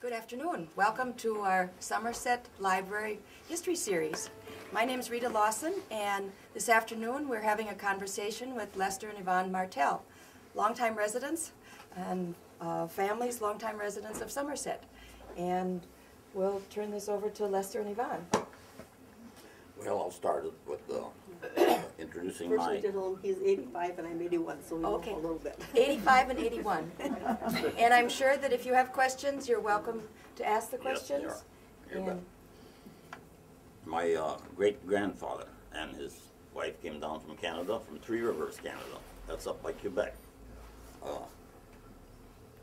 Good afternoon. Welcome to our Somerset Library History Series. My name is Rita Lawson, and this afternoon we're having a conversation with Lester and Yvonne Martell, longtime residents and families, longtime residents of Somerset. And we'll turn this over to Lester and Yvonne. Well, I'll start with introducing First my... we did him, he's 85 and I'm 81, so we know a little bit. 85 and 81. And I'm sure that if you have questions, you're welcome to ask the questions. Yes, they are. My great-grandfather and his wife came down from Canada, from Croix River, Canada. That's up by Quebec.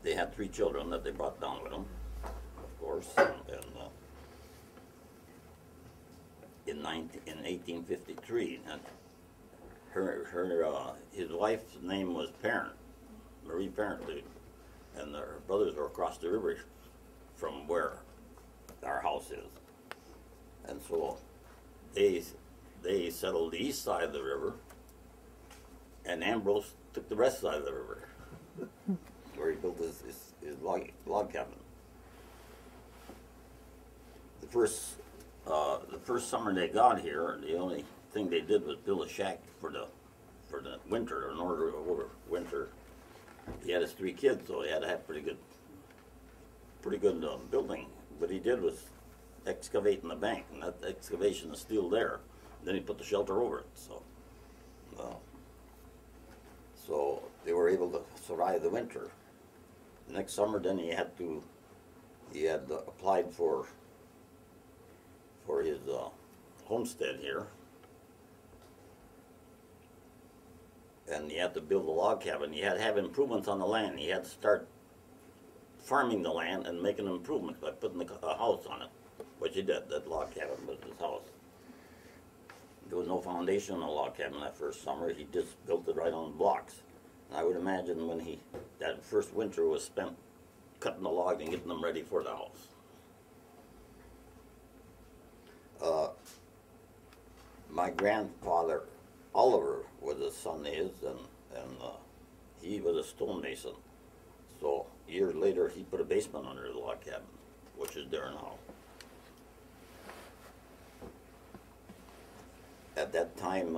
They had 3 children that they brought down with them, of course, and in 1853, and his wife's name was Parent, Marie Parent, and her brothers were across the river from where our house is, and so they settled the east side of the river, and Ambrose took the west side of the river, where he built his log cabin. The first summer they got here, the only thing they did was build a shack for the winter, in order to overwinter. He had his 3 kids, so he had to have pretty good building. What he did was excavate in the bank, and that excavation is still there. Then he put the shelter over it. So they were able to survive the winter. The next summer, then he had applied for his homestead here, and he had to build a log cabin. He had to have improvements on the land. He had to start farming the land and making improvements by putting a house on it, which he did. That log cabin was his house. There was no foundation on the log cabin that first summer. He just built it right on blocks. And I would imagine when that first winter was spent cutting the log and getting them ready for the house. My grandfather, Oliver, was his son and he was a stonemason. So years later, he put a basement under the log cabin, which is there now. At that time,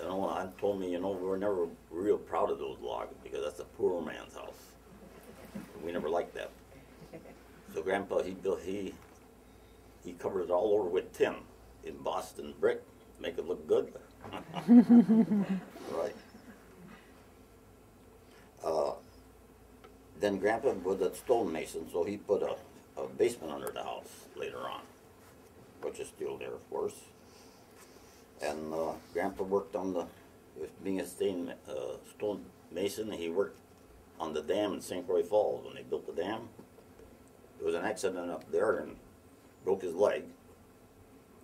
Ann told me, we were never real proud of those logs because that's a poor man's house. We never liked that. So Grandpa, he covered it all over with tin, embossed in brick, make it look good. Right. Then Grandpa was a stonemason, so he put a basement under the house later on, which is still there, of course. And Grandpa worked being a stonemason, he worked on the dam in St. Croix Falls when they built the dam. There was an accident up there and broke his leg,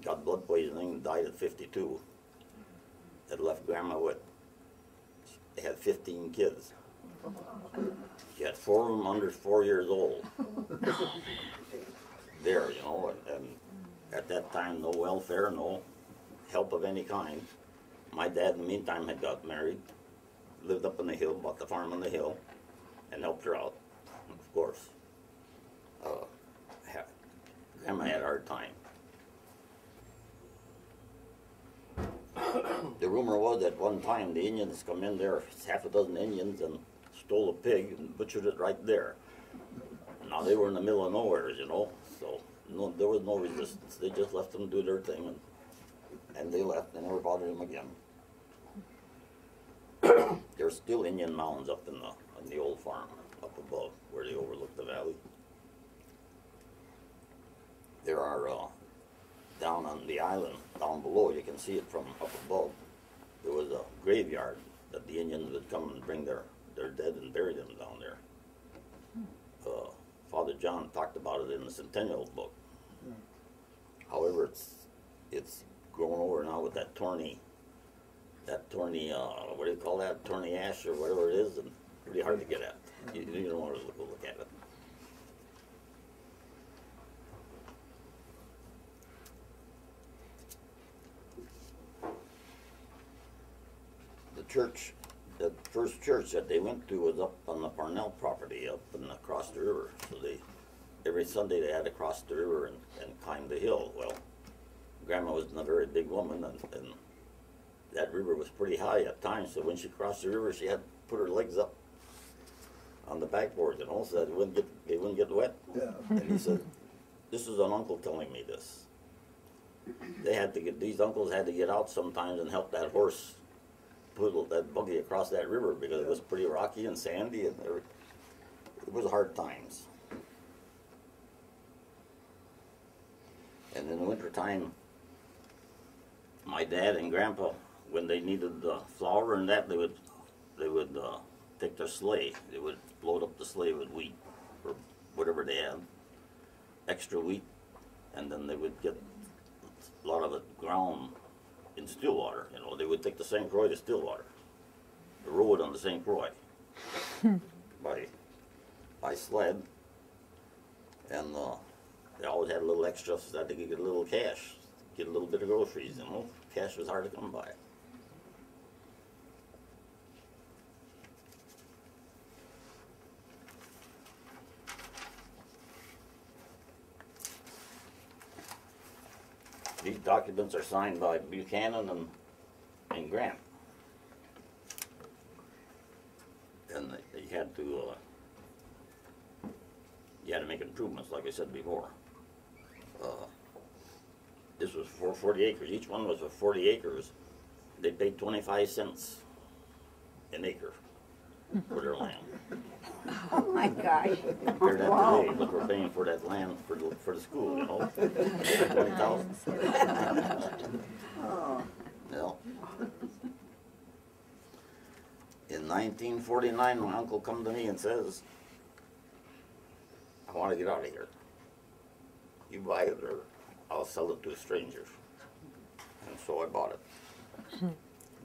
got blood poisoning, and died at 52. That left Grandma they had 15 kids. She had 4 of them under 4 years old. There, and at that time, no welfare, no help of any kind. My dad, in the meantime, had got married, lived up on the hill, bought the farm on the hill, and helped her out, of course. Grandma had a hard time. The rumor was that one time the Indians come in there, half a dozen Indians, and stole a pig and butchered it right there. Now they were in the middle of nowhere, so there was no resistance. They just left them do their thing, and they left. They never bothered them again. There's still Indian mounds up in the old farm up above where they overlook the valley. There are down on the island, down below, you can see it from up above. There was a graveyard that the Indians would come and bring their dead and bury them down there. Father John talked about it in the Centennial book. However, it's grown over now with that thorny, what do you call that? Thorny ash or whatever it is, and pretty hard to get at. You don't want to look at it. The first church that they went to was up on the Parnell property, up and across the river. So every Sunday they had to cross the river and climb the hill. Well, Grandma wasn't a very big woman, and that river was pretty high at times, so when she crossed the river, she had to put her legs up on the backboard, you know, so that they wouldn't get wet. Yeah. And he said, this is an uncle telling me this. These uncles had to get out sometimes and help that horse pull that buggy across that river because it was pretty rocky and sandy, and it was hard times. And in the wintertime, my dad and Grandpa, when they needed flour and that, they would take their sleigh. They would load up the sleigh with wheat or whatever they had, extra wheat, and then they would get a lot of it ground in Stillwater. You know, they would take the St. Croix to Stillwater, the road on the St. Croix by sled, and they always had a little extra so that they could get a little cash, get a little bit of groceries. You know, cash was hard to come by. These documents are signed by Buchanan and Grant. And they had to, you had to make improvements, like I said before. This was for 40 acres. Each one was for 40 acres. They paid 25 cents an acre for their land. Oh my gosh. Compare that today, what we're paying for that land for the school, you know? 20,000. Oh. No. In 1949, my uncle come to me and says, I want to get out of here. You buy it or I'll sell it to a stranger. And so I bought it.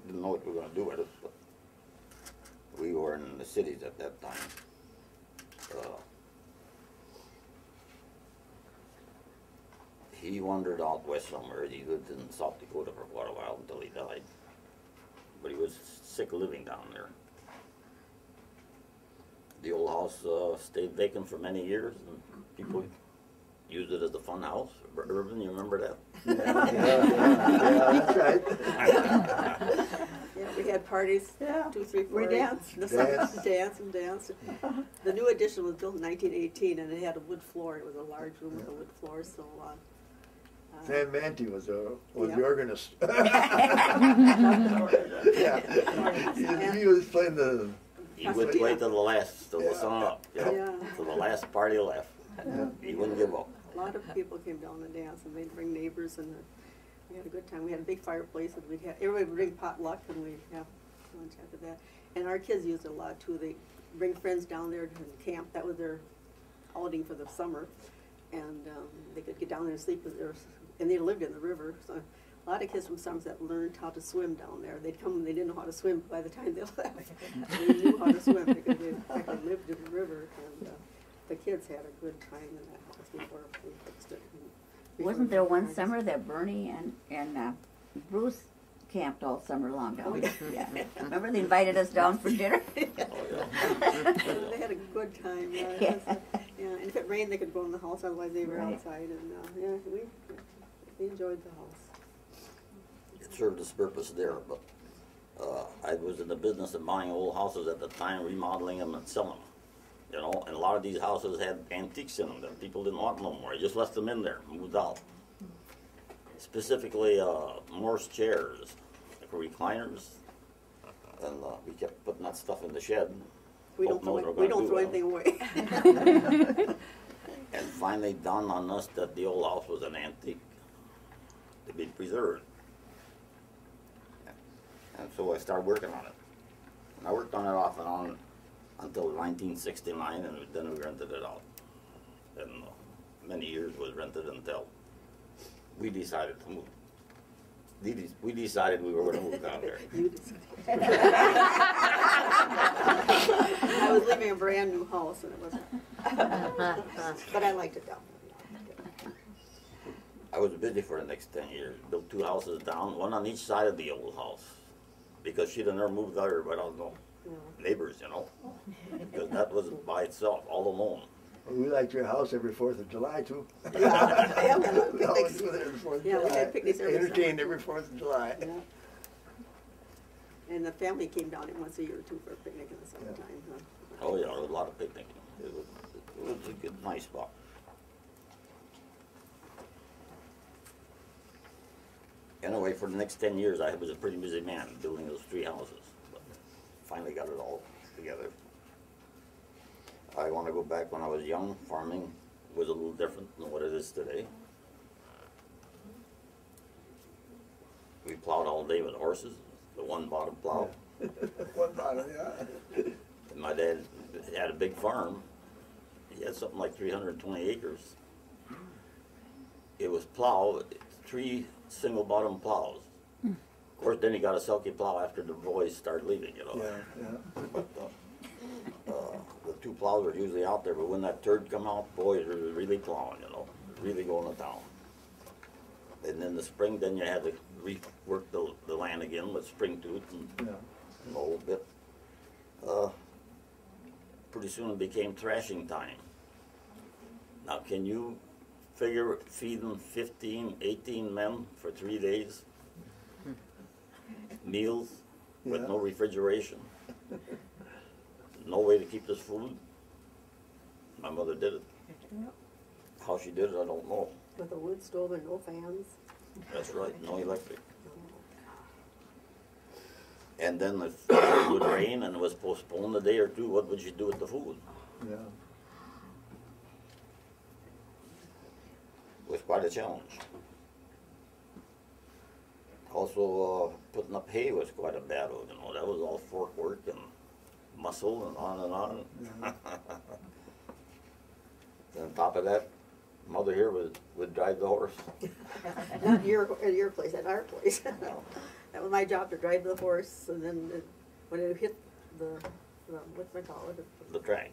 Didn't know what we were going to do with it, but we were in the cities at that time. He wandered out west somewhere. He lived in South Dakota for quite a while until he died. But he was sick of living down there. The old house stayed vacant for many years, and people used it as a fun house. Urban, you remember that? Yeah, that's right. Yeah, we had parties, Yeah. 2, 3, 4. We danced. In the summer, dance and dance. The new addition was built in 1918, and it had a wood floor. It was a large room with a wood floor, so. Sam Manty was the Yeah. organist. Yeah, he was playing the. He would wait till the last, till the sun up, you know, Yeah. till the last party left. Yeah. He wouldn't give up. A lot of people came down to dance, and they'd bring neighbors, and we had a good time. We had a big fireplace, and everybody would bring potluck, and we'd have lunch after that. And our kids used it a lot too. They bring friends down there to camp. That was their outing for the summer, and they could get down there and sleep with their. And they lived in the river, so a lot of kids from Somerset learned how to swim down there. They'd come and they didn't know how to swim by the time they left. They knew how to swim because they actually lived in the river, and the kids had a good time in that house before we fixed it. Wasn't there one summer that Bernie and Bruce camped all summer long down there? Yeah. Remember they invited us down for dinner? Oh, yeah. They had a good time. Yeah, Yeah. And if it rained, they could go in the house. Otherwise, they were Right. outside, and we enjoyed the house. It served its purpose there, but I was in the business of buying old houses at the time, remodeling them and selling them. You know, and a lot of these houses had antiques in them that people didn't want no more. I just left them in there, moved out. Specifically, Morse chairs, like recliners, and we kept putting that stuff in the shed. We don't Hope throw, no, we they're don't throw gonna do anything away. And finally dawned on us that the old house was an antique to be preserved. And so I started working on it. And I worked on it off and on until 1969, and then we rented it out. And many years was rented until we decided to move. We decided we were going to move down there. You decided. I was living in a brand new house, and it wasn't. But I liked it down there. I was busy for the next 10 years. Built 2 houses down, one on each side of the old house, because she'd have never moved out here without no neighbors, you know, because that was by itself, all alone. We liked your house every 4th of July too. Yeah, we had We always picnics. go there every 4th of Yeah, July. we had picnics every Entertained summer. every 4th of July. Yeah. And the family came down once a year too for a picnic in the summertime. Huh? Oh yeah, there was a lot of picnicking. It was a good, nice spot. Anyway, for the next 10 years, I was a pretty busy man building those 3 houses. But finally got it all together. I want to go back when I was young. Farming was a little different than what it is today. We plowed all day with horses, the one bottom plow. One bottom, yeah. And my dad had a big farm. He had something like 320 acres. It was plowed, 3 single bottom plows. Of course, then he got a sulky plow after the boys started leaving, you know. Yeah, yeah. But the 2 plows were usually out there, but when that third come out, boys were really plowing, you know, really going to town. And in the spring, then you had to rework the land again with spring tooth and Yeah. a little bit. Pretty soon it became thrashing time. Now, can you figure feeding 15, 18 men for 3 days? Meals with no refrigeration. No way to keep this food. My mother did it. How she did it, I don't know. With a wood stove and no fans. That's right, no electric. And then if it would rain and it was postponed a day or 2, what would you do with the food? Yeah. It was quite a challenge. Also, putting up hay was quite a battle, you know. That was all fork work and muscle and on and on. And on top of that, mother here would drive the horse. Not at your place, at our place. That was my job, to drive the horse, and then when it hit the what do I call it? The track.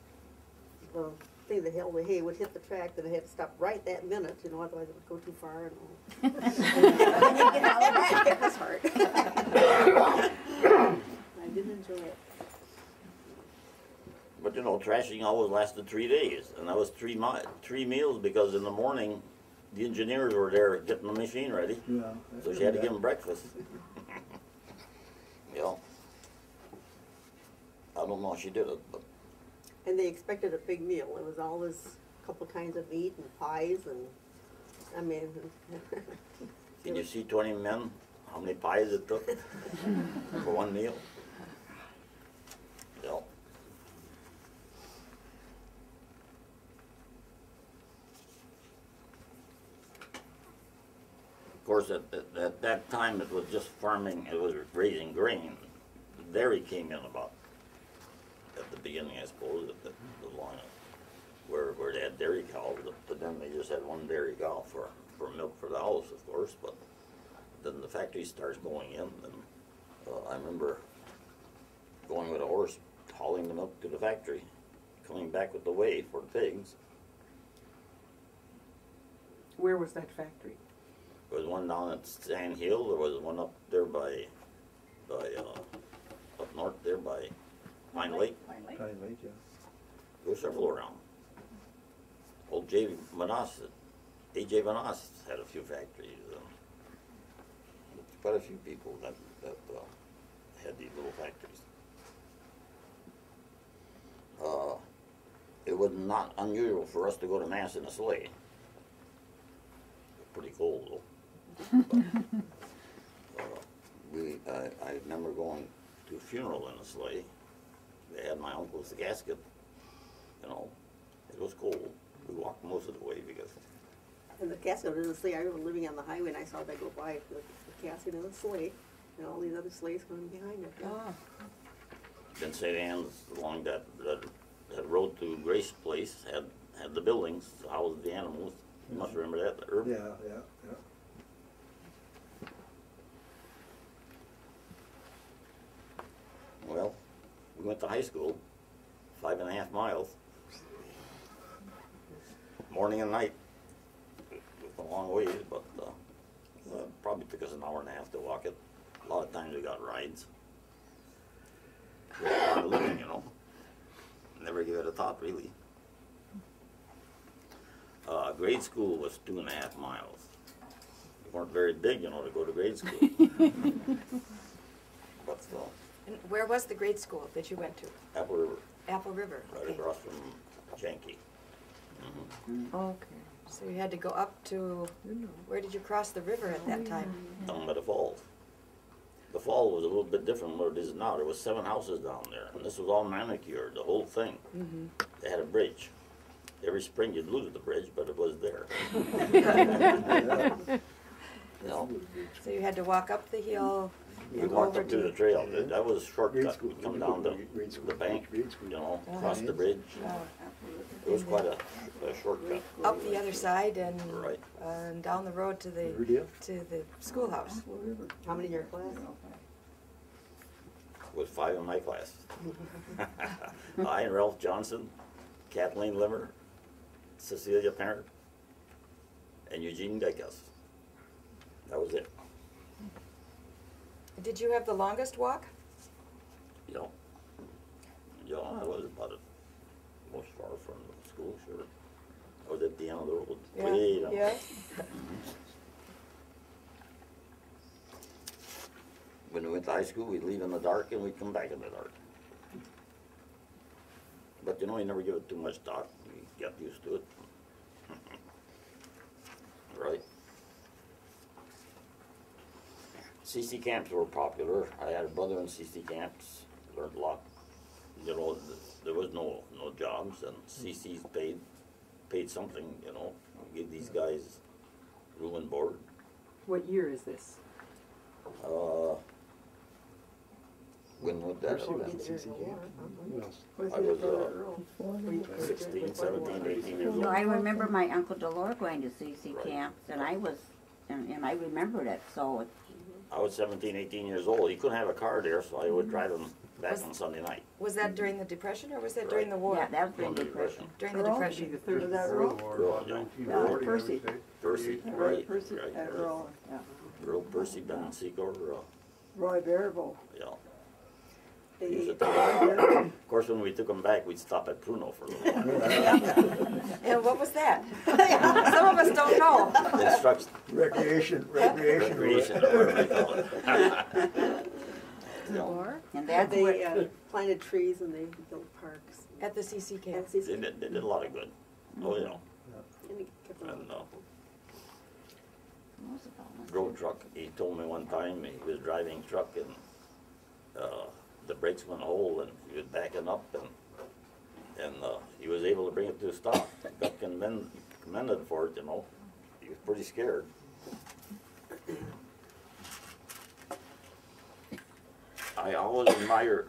The thing that held the hay would hit the track, then I had to stop right that minute, you know, otherwise it would go too far. And it was hard. I did enjoy it. But you know, thrashing always lasted 3 days, and that was 3 meals, because in the morning, the engineers were there getting the machine ready, Yeah. so she had to give them breakfast. You know, I don't know how she did it, but And they expected a big meal. It was always a couple kinds of meat and pies, and I mean. can you see 20 men, how many pies it took for 1 meal? You know. Of course, at that time, it was just farming, it was raising grain. Dairy came in about at the beginning, I suppose, at the line where they had dairy cows, but then they just had 1 dairy cow for milk for the house, of course, but then the factory starts going in, and I remember going with a horse, hauling the milk to the factory, coming back with the whey for the pigs. Where was that factory? There was one down at Sand Hill. There was one up there by up north there by Pine Lake. Kind of late, yeah. There were several around. Old A.J. Vanas had a few factories. Quite a few people that had these little factories. It was not unusual for us to go to Mass in a sleigh. Pretty cold though. But, I remember going to a funeral in a sleigh. They had my uncle's casket, you know. It was cold. We walked most of the way because. And the casket in the sleigh, I remember living on the highway and I saw that go by, the casket in the sleigh, and all these other sleighs coming behind it. Ah. Then St. Anne's along that road to Grace Place had the buildings to house the animals. You must remember that, the herb. Yeah, yeah, yeah. Well, we went to high school, 5.5 miles, morning and night. It was a long ways, but probably took us an hour and a half to walk it. A lot of times we got rides. It was a lot of living, you know. Never give it a thought, really. grade school was 2.5 miles. We weren't very big, you know, to go to grade school. But still, And where was the grade school that you went to? Apple River, Apple River. right Okay. across from Janky. Okay. So you had to go up to, where did you cross the river at that time? Down by the falls. The fall was a little bit different from what it is now. There was 7 houses down there, and this was all manicured, the whole thing. They had a bridge. Every spring you'd lose the bridge, but it was there. You know, So you had to walk up the hill we and walked over up to the to, trail. That was a Grade shortcut. school. We'd come down Grade school. the bank, Grade school. you know, across the bridge. It was quite a shortcut. up the other side and Right. down the road to the Riverdale? schoolhouse. How many in your class? Was 5 in my class. I and Ralph Johnson, Kathleen Limmer, Cecilia Parent, and Eugene Dacus. That was it. Did you have the longest walk? You know, I was about it most far from the school, sure. I was at the end of the road, way down. Yeah. When we went to high school, we'd leave in the dark and we'd come back in the dark. But you know, you never give it too much thought. You get used to it. Right? CC camps were popular. I had a brother in CC camps, learned a lot. You know, there was no jobs, and CC's paid something, you know, give these guys room and board. What year is this? When was that? Percy was in CC camp. Who else? I was 16, 17, 18 years No, old. I remember my Uncle Delore going to CC Right. camps, and I was, and I remembered it, so I was 17, 18 years old. He couldn't have a car there, so I would drive him back on Sunday night. Was that during the Depression or was that during the war? yeah, that was during Under Depression. During the Earl? Depression. The third of that Earl, yeah. Earl Percy. Percy, Right, right, Percy, right. Earl, yeah. Earl Percy, Ben Secor, Roy Barrable. yeah. They, Of course, when we took him back, we'd stop at Pruno for a little while. And what was that? Some of us don't know. Instruction, Recreation. recreation, or whatever they call it. And that's they where, planted trees and they built parks. At the CC camp. And They did a lot of good. Oh, yeah. And it kept them And Roosevelt. drove truck. He told me one time he was driving truck and the brakes went whole and he was backing up and he was able to bring it to a stop. Got commended for it, you know. He was pretty scared. I always admire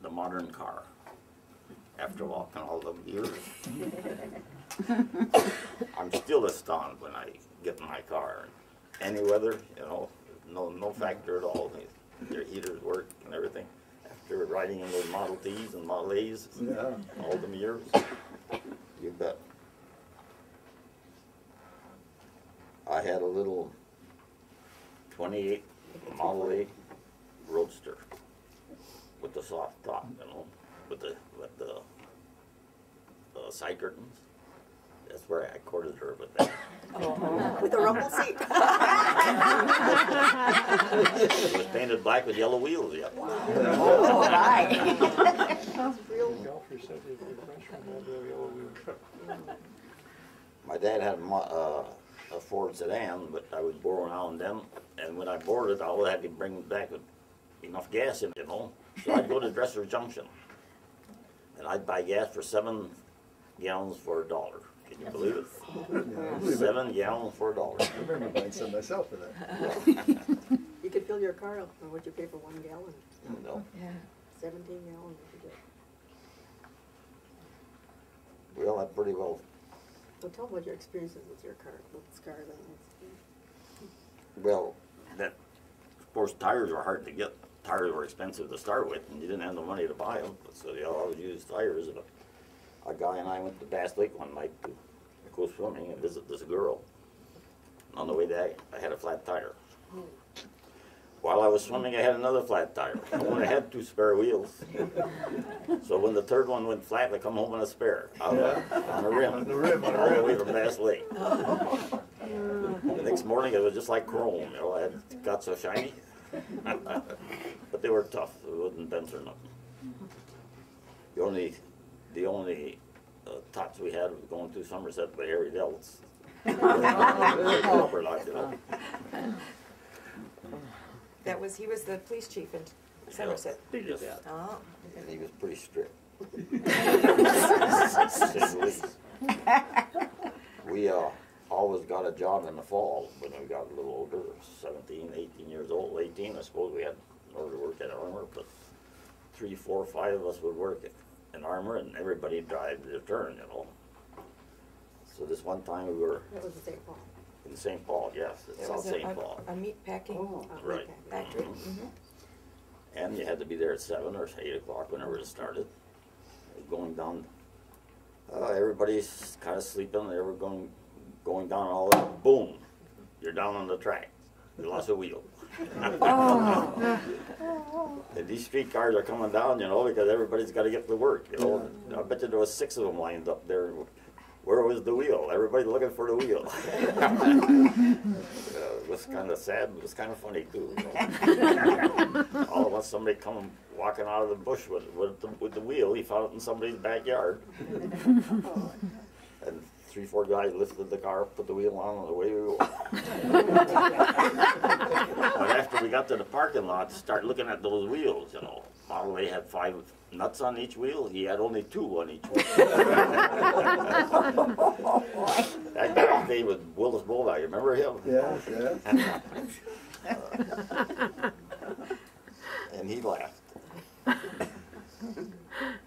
the modern car after walking all them years. I'm still astonished when I get in my car. Any weather, you know, no factor at all. Their heaters work and everything. After riding in those Model Ts and Model As, Yeah. all them years, you bet. I had a little 28 Model A Roadster with the soft top, you know, with the side curtains. That's where I courted her with that. with a rumble seat. It was painted black with yellow wheels, yeah. Oh, my. Golfers said they were freshman, had the yellow wheel. My dad had a Ford sedan, but I would borrow now and then. And when I borrowed it, I always had to bring back enough gas in it, you know. So I'd go to Dresser Junction, and I'd buy gas for 7 gallons for $1. Can you believe it? Yeah. 7 gallons for $1. I remember buying some myself for that. You could fill your car up, or what'd you pay for 1 gallon? No. Yeah. 17 gallons you could get. Well, I pretty well. Well, tell them what your experiences with your car, with this car then. Well, that, of course, tires were hard to get. Tires were expensive to start with, and you didn't have the money to buy them. So you always used tires. And a guy and I went to Bass Lake one night to go swimming and visit this girl. And on the way back, I had a flat tire. While I was swimming, I had another flat tire. I only had 2 spare wheels. So when the third one went flat, I come home on a spare, on the rim, On the rim, all the way from Bass Lake. The next morning, it was just like chrome. You know, I had got so shiny. But they were tough. It wasn't dents or nothing. The only tots we had was going through Somerset by every else. Rubber locked it up. He was the police chief in Somerset. Yes. Oh. And he was pretty strict. We always got a job in the fall when we got a little older, 17, 18 years old, 18, I suppose we had in order to work at Armor, but 3, 4, 5 of us would work in Armor and everybody drive their turn, you know. So this one time we were That was the St. Paul. in St. Paul, yes, it's It South was St. Paul. a meat packing Right. factory. And you had to be there at 7 or 8 o'clock whenever it started. Going down, everybody's kind of sleeping, they were going down all that, boom, you're down on the track. You lost a wheel. And these streetcars are coming down, you know, because everybody's got to get to work, you know. I bet you there was 6 of them lined up there. Where was the wheel? Everybody looking for the wheel. It was kind of sad, but it was kind of funny too. You know? All of us, somebody come walking out of the bush with the wheel. He found it in somebody's backyard. And 3, 4 guys lifted the car, put the wheel on, and away we go. But after we got to the parking lot, start looking at those wheels, you know. Model A had 5 nuts on each wheel. He had only 2 on each wheel. That guy stayed with Willis Bulldog. You remember him? Yes, yes. And he laughed.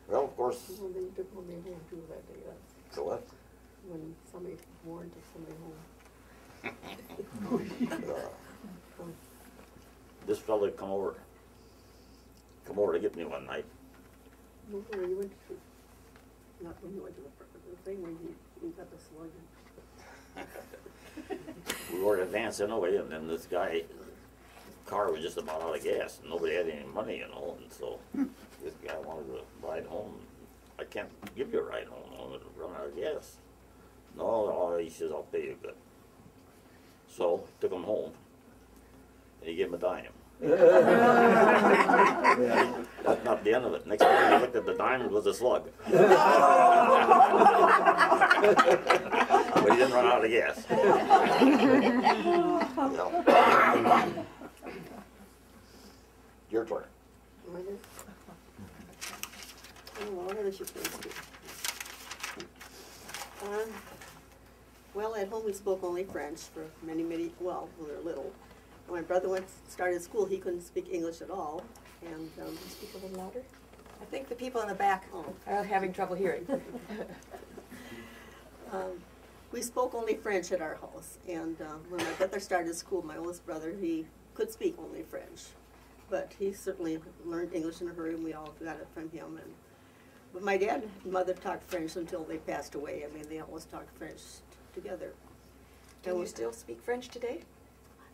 Well, of course. Well, they took somebody home too that day. So what? When somebody warned took somebody home. This fella come over to get me one night. No, where you went to, not when you went to the thing where you got the slug. We were advancing away, and then this guy's car was just about out of gas, and nobody had any money, you know, and so this guy wanted to ride home. I can't give you a ride home, I'm going to run out of gas. No, he says, I'll pay you good. So, took him home, and he gave him a dime. That's not the end of it. Next morning, he looked at the dime, it was a slug. But he didn't run out of gas. Your turn. Well, at home we spoke only French for many, well, when we were little. When my brother started school, he couldn't speak English at all. And Speak a little louder. I think the people in the back are having trouble hearing. We spoke only French at our house. And when my brother started school, my oldest brother, he could speak only French. But he certainly learned English in a hurry, and we all got it from him. But my dad and mother talked French until they passed away. I mean, they always talked French together. Do you still speak French today?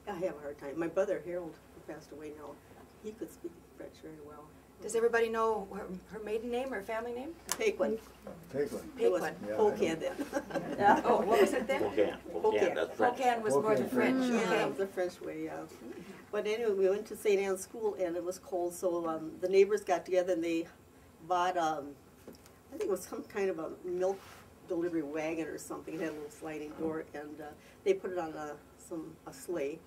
I have a hard time. My brother, Harold, who passed away now, he could speak French very well. Does everybody know her maiden name or family name? Paquin. Paquin. It was Paquin. Pocan then. Oh, what was it then? Spokane, that's French. Spokane was more than French. Yeah, Okay. it was the French way, yeah. But anyway, we went to St. Anne's School, and it was cold, so the neighbors got together and they bought, I think it was some kind of a milk delivery wagon or something. It had a little sliding door, and they put it on a sleigh.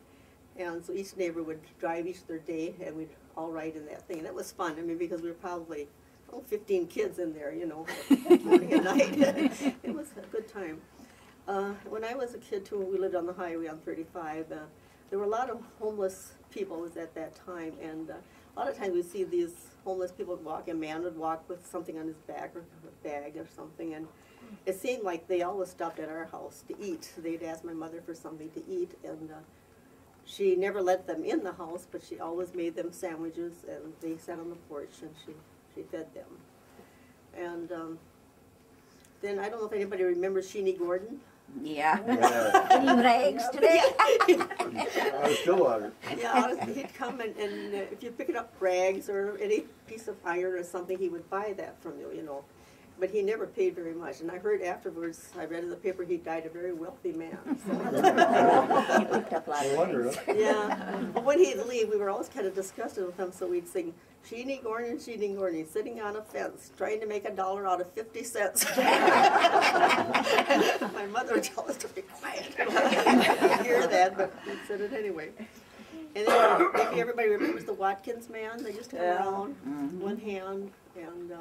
And so each neighbor would drive each their day, and we'd all ride in that thing. And it was fun, I mean, because we were probably 15 kids in there, you know, morning and night. It was a good time. When I was a kid, too, we lived on the highway on 35. There were a lot of homeless people at that time, and a lot of times we'd see these homeless people walk. A man would walk with something on his back or a bag or something, and it seemed like they always stopped at our house to eat. They'd ask my mother for something to eat, and she never let them in the house, but she always made them sandwiches, and they sat on the porch, and she fed them. And then I don't know if anybody remembers Sheeney Gordon. Yeah. Yeah. Eating rags today. Out of Stillwater. Yeah, he'd come and if you pick up rags or any piece of iron or something, he would buy that from you, you know. But he never paid very much. And I heard afterwards, I read in the paper, he died a very wealthy man. So. He picked up a lot No of wonder, rags. huh? Yeah. But when he'd leave, we were always kind of disgusted with him, so we'd sing, Sheeney Gordon, Sheeney Gordon, sitting on a fence, trying to make $1 out of 50 cents. My mother would tell us to be quiet. I hear that, but we said it anyway. And then maybe everybody remembers the Watkins man. They used to come around, one hand, and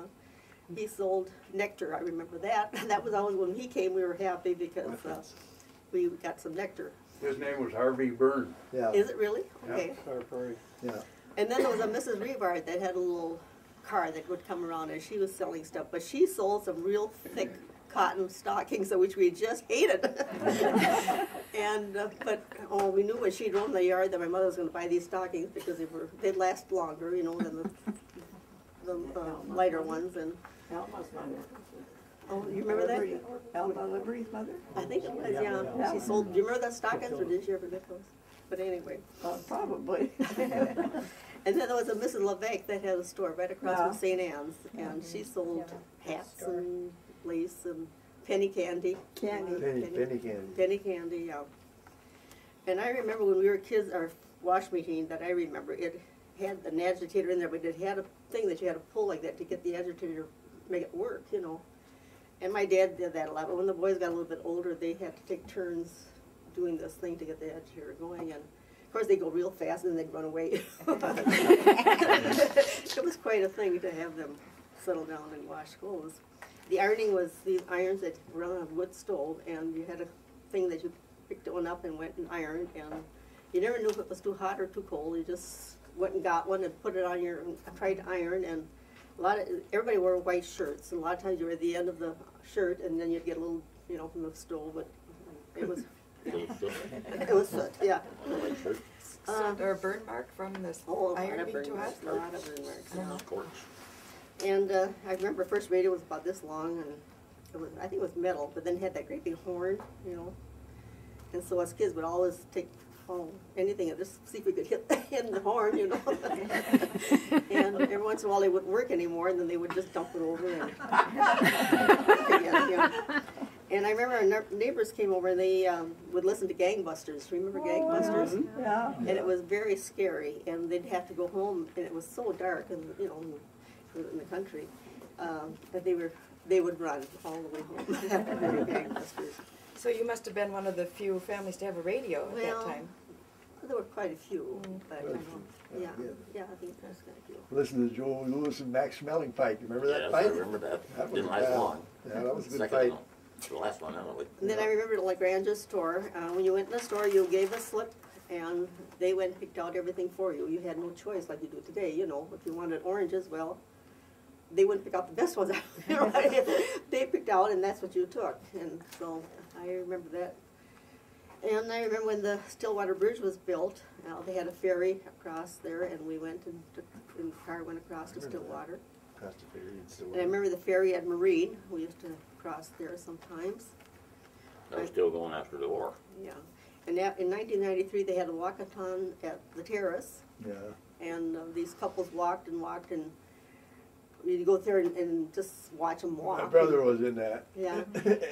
he sold nectar. I remember that. That was always when he came. We were happy because we got some nectar. His name was Harvey Byrne. Yeah. Is it really? Yeah. Okay. Yeah. And then there was a Mrs. Revard that had a little car that would come around and she was selling stuff, but she sold some real thick cotton stockings, which we just hated. And but we knew when she'd roam the yard that my mother was going to buy these stockings because they'd last longer, you know, than the lighter ones. And Alma's mother. oh, you remember that? Alma Liberty's mother? I think it was. Yeah. She sold. Do you remember the stockings, or did you ever get those? But anyway. Probably. And then there was a Mrs. LeVec that had a store right across from St. Anne's, and she sold hats and lace and penny candy. Penny candy. Penny candy, yeah. And I remember when we were kids, our wash machine that I remember, it had an agitator in there, but it had a thing that you had to pull like that to get the agitator to make it work, you know. And my dad did that a lot, but when the boys got a little bit older, they had to take turns doing this thing to get the agitator going, and of course they'd go real fast and then they'd run away. It was quite a thing to have them settle down and wash clothes. The ironing was these irons that were on a wood stove, and you had a thing that you picked one up and went and ironed, and you never knew if it was too hot or too cold. You just went and got one and put it on your, tried to iron, and everybody wore white shirts, and a lot of times you were at the end of the shirt, and then you'd get a little, you know, from the stove, but it was, it was soot, yeah. Or a burn mark from this Oh, iron being too hot? a lot of burn marks, yeah. Torch. And I remember first radio was about this long, and it was, I think it was metal, but then it had that great big horn, you know. And so us kids would always take anything and just see if we could hit the horn, you know. And every once in a while they wouldn't work anymore, and then they would just dump it over. And, and I remember our neighbors came over and they would listen to Gangbusters. Remember Gangbusters? Yeah. And it was very scary, and they'd have to go home, and it was so dark, and you know, in the country, that they would run all the way home after hearing Gangbusters. So you must have been one of the few families to have a radio at that time. There were quite a few, but yeah, Yeah. I think there's quite a few. Listen to Joe Lewis and Max Schmeling fight. You remember that Yes, fight? I remember that. That was Didn't last bad. long. Yeah, that was a good Second fight. one. The last one, anyway. And then I remember like Grange's store, when you went in the store, you gave a slip, and they went and picked out everything for you. You had no choice like you do today, you know. If you wanted oranges, well, they wouldn't pick out the best ones. They picked out, and that's what you took. And so I remember that. And I remember when the Stillwater Bridge was built, they had a ferry across there, and we went and the car went across to Stillwater. Across the ferry in Stillwater. And I remember the ferry at Marine. We used to cross there sometimes. That was still going after the war. Yeah. And in 1993, they had a walk-a-thon at the Terrace, Yeah. and these couples walked, and you'd go there and just watch them walk. My brother was in that. Yeah.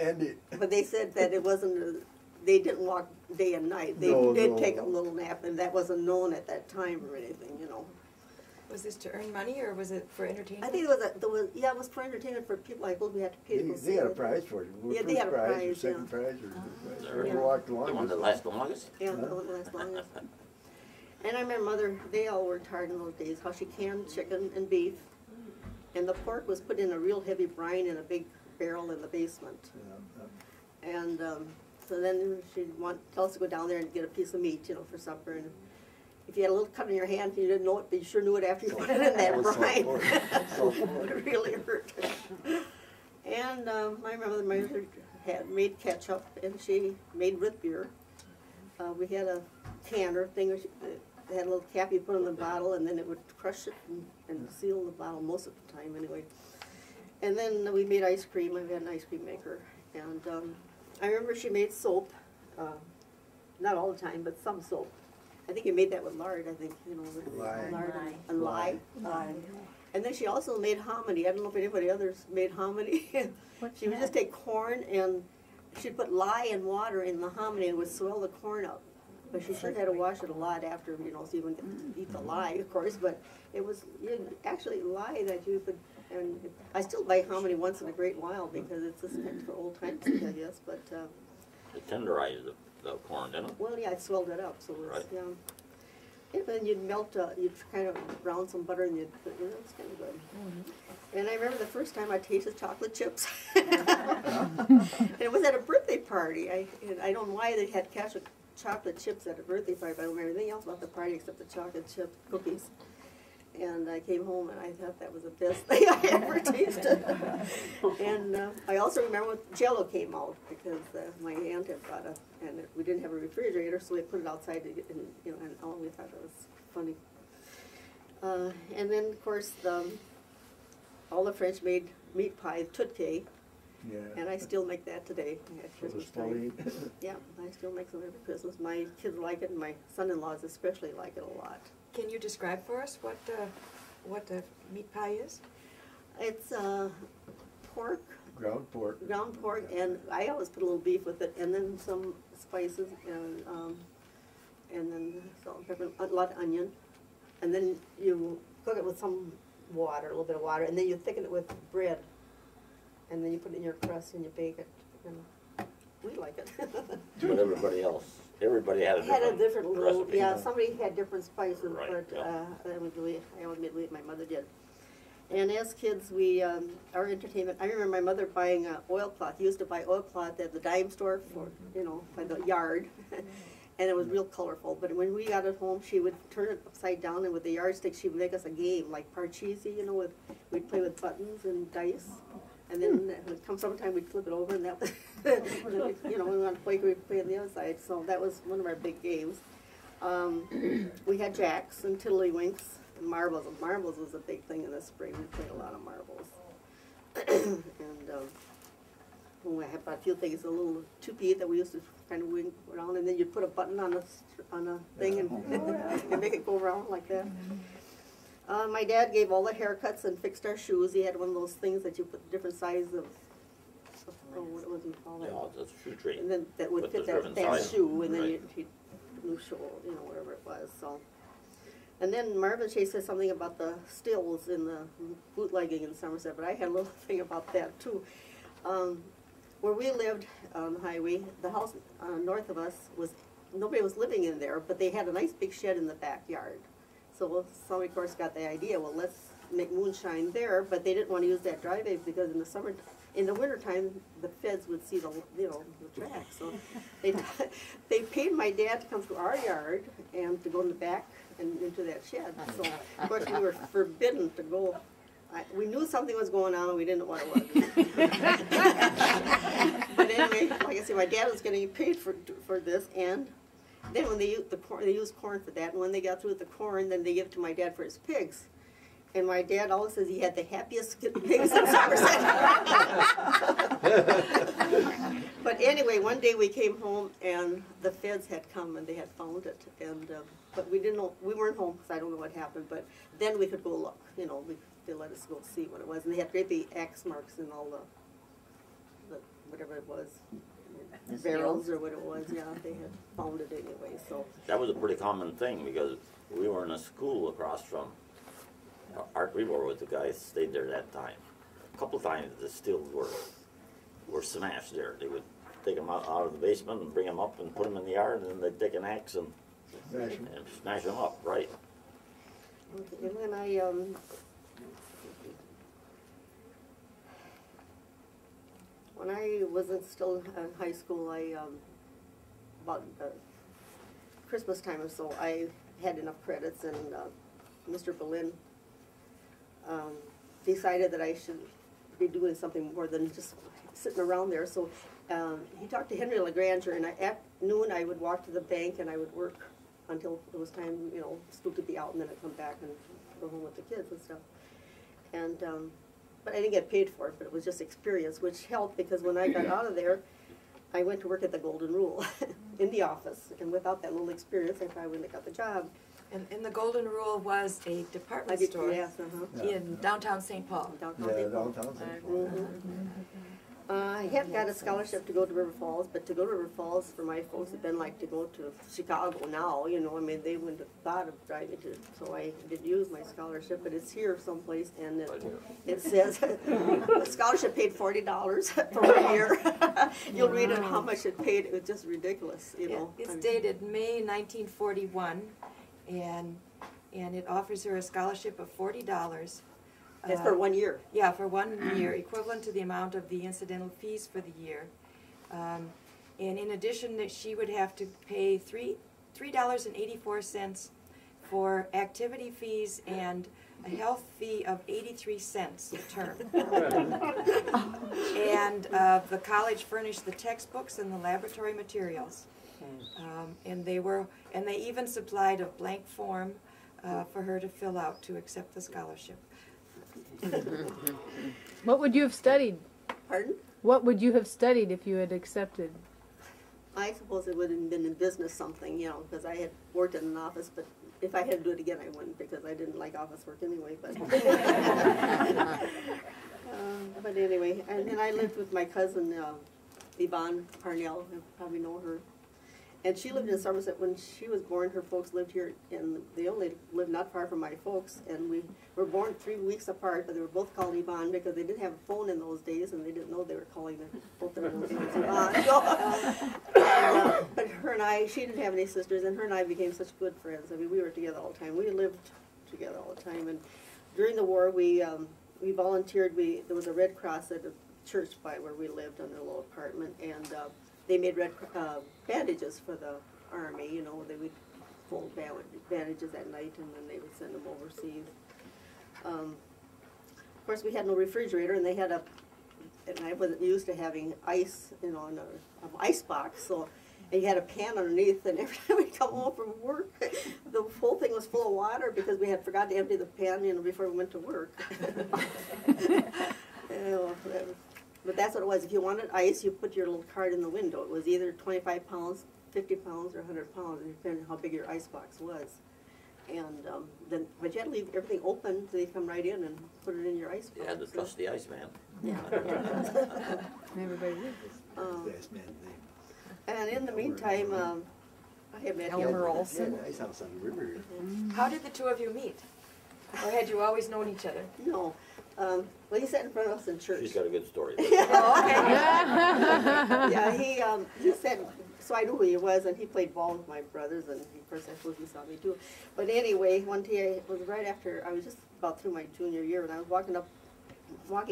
Andy. But they said that it wasn't, they didn't walk day and night. They did take a little nap, and that wasn't known at that time or anything, you know. Was this to earn money or was it for entertainment? I think it was for entertainment for people like those we had to pay to go see They had a it. prize for it. Yeah, they had a prize, or second yeah. prize, or third prize. Yeah. Whoever walked the The one longest. that lasted the longest? Yeah, the one that lasted longest. And I remember Mother, they all worked hard in those days, how she canned chicken and beef. And the pork was put in a real heavy brine in a big barrel in the basement. Yeah, And so then she'd tell us to go down there and get a piece of meat, you know, for supper. And if you had a little cut in your hand, you didn't know it, but you sure knew it after you put it in that brine. It really hurt. And I remember the mother had made ketchup, and she made root beer. We had a canner thing, which had a little cap you put in the bottle, and then it would crush it and seal the bottle most of the time anyway. And then we made ice cream. We had an ice cream maker. And I remember she made soap, not all the time, but some soap. I think you made that with lard, I think, you know, with Lye. lard and lye. And then she also made hominy. I don't know if anybody others made hominy. She would just take corn and she'd put lye and water in the hominy and would swell the corn up. But she sure had to wash it a lot after, you know, so you wouldn't eat the lye, of course. But it was actually lye that you could, and I still buy hominy once in a great while because it's just meant for old times, I guess. But It tenderized the corn, didn't it? well, yeah, it swelled it up, so it was, Right. yeah. And then you'd melt, you'd kind of brown some butter and you'd put, you know, it's kind of good. And I remember the first time I tasted chocolate chips. And it was at a birthday party. And I don't know why they had chocolate chips at a birthday party, but I don't remember anything else about the party except the chocolate chip cookies. And I came home and I thought that was the best thing I ever tasted. And I also remember when Jell-O came out because my aunt had brought it, and we didn't have a refrigerator, so we put it outside to get, and, you know, and all we thought that was funny. And then of course all the French made meat pie, tutke, Yeah. and I still make that today at Christmas time. Yeah, I still make some every Christmas. My kids like it, and my son-in-laws especially like it a lot. Can you describe for us what the meat pie is? It's pork, Ground pork. and I always put a little beef with it, and then some spices, and then salt and pepper, a lot of onion, and then you cook it with some water, a little bit of water, and then you thicken it with bread, and then you put it in your crust and you bake it. And we like it. But everybody had a different little, recipe. yeah, somebody had different spices, Right, but yeah. I would admit my mother did. And as kids, we, our entertainment, I remember my mother buying oilcloth. Used to buy oilcloth at the dime store for, you know, by the yard. And it was real colorful. But when we got it home, she would turn it upside down, and with the yardstick, she would make us a game, like Parcheesi, you know, we'd play with buttons and dice. And then when it come sometime, we'd flip it over, and that was, you know, when we wanted to play, we'd play on the other side. So that was one of our big games. We had jacks and tiddlywinks and marbles. Marbles was a big thing in the spring. We played a lot of marbles. And we had a few things, a little toupee that we used to kind of wing around, and then you'd put a button on a thing and make it go around like that. My dad gave all the haircuts and fixed our shoes. He had one of those things that you put different sizes of what was he call that? Yeah, it's a shoe tree. And then that would With fit the that different size. shoe, and then Right. you'd new shoe, you know, whatever it was. So, and then Marvin Chase said something about the stills in the bootlegging in Somerset, but I had a little thing about that too. Where we lived on the highway, the house north of us nobody was living in there, but they had a nice big shed in the backyard. So somebody, of course, got the idea, well, let's make moonshine there, but they didn't want to use that driveway because in the wintertime, the feds would see the track. So they paid my dad to come to our yard and to go in the back and into that shed. So, of course, we were forbidden to go. We knew something was going on, and we didn't know what it was. But anyway, like I said, my dad was getting paid for this, and then when they used corn for that, and when they got through with the corn, then they gave it to my dad for his pigs. And my dad always says he had the happiest pigs in Somerset. But anyway, one day we came home, and the feds had come, and they had found it. And but we didn't know, we weren't home, because I don't know what happened. But then we could go look, you know, they let us go see what it was. And they had great big axe marks in all the whatever it was, barrels or what it was. Yeah, they had found it anyway. So That was a pretty common thing because we were in a school across from Art Weaver with the guys stayed there that time. A couple of times the stills were smashed there. They would take them out of the basement and bring them up and put them in the yard, and then they'd take an axe and smash them up, right? okay, and then when I was still in high school, about Christmas time or so, I had enough credits, and Mr. Berlin decided that I should be doing something more than just sitting around there. So he talked to Henry LaGranger, and at noon I would walk to the bank and I would work until it was time, you know, school to be out, and then I'd come back and go home with the kids and stuff. And but I didn't get paid for it, but it was just experience, which helped because when I got out of there, I went to work at the Golden Rule in the office, and without that little experience, I probably wouldn't have got the job. And the Golden Rule was a department store Yes, in downtown St. Paul. downtown Yeah, St. Paul. downtown St. Paul. I had got a scholarship to go to River Falls, but to go to River Falls for my folks had been like to go to Chicago now, you know, I mean, they wouldn't have thought of driving to, so I didn't use my scholarship, but it's here someplace, and it says, the scholarship paid $40 for a year. You'll read it, how much it paid, it was just ridiculous, you know. It's dated May 1941, and it offers her a scholarship of $40. That's for 1 year. Yeah, for 1 year, equivalent to the amount of the incidental fees for the year. And in addition, that she would have to pay $3.84 for activity fees and a health fee of 83 cents a term. And the college furnished the textbooks and the laboratory materials. And they even supplied a blank form for her to fill out to accept the scholarship. What would you have studied? Pardon? What would you have studied if you had accepted? I suppose it would have been in business something, you know, because I had worked in an office, but if I had to do it again, I wouldn't, because I didn't like office work anyway, but but anyway, and then I lived with my cousin, Yvonne Parnell, you probably know her. And she lived in Somerset when she was born. Her folks lived here, and they only lived not far from my folks. And we were born 3 weeks apart, but they were both called Yvonne because they didn't have a phone in those days, and they didn't know they were calling both their names Yvonne. But her and I, she didn't have any sisters, and her and I became such good friends. I mean, we were together all the time. We lived together all the time. And during the war, we volunteered. There was a Red Cross at a church by where we lived in a little apartment, and they made red bandages for the Army, you know, they would fold bandages at night and then they would send them overseas. Of course, we had no refrigerator, and they had and I wasn't used to having ice, you know, in an ice box, so and you had a pan underneath, and every time we'd come home from work, the whole thing was full of water because we had forgot to empty the pan, you know, before we went to work. But that's what it was. If you wanted ice, you put your little card in the window. It was either 25 pounds, 50 pounds, or 100 pounds, depending on how big your ice box was. And but you had to leave everything open so they'd come right in and put it in your ice box. You had to trust the Iceman. Yeah. Everybody did this. Yes, man. And in the meantime, I have met Elmer him. Olson. Yeah, nice house on the river. How did the two of you meet? Or had you always known each other? No. Well, he sat in front of us in church. She's got a good story. Oh, okay. Yeah, he said, so I knew who he was, and he played ball with my brothers, and of course I suppose he saw me too. But anyway, one day, it was right after, I was just about through my junior year, and I was walking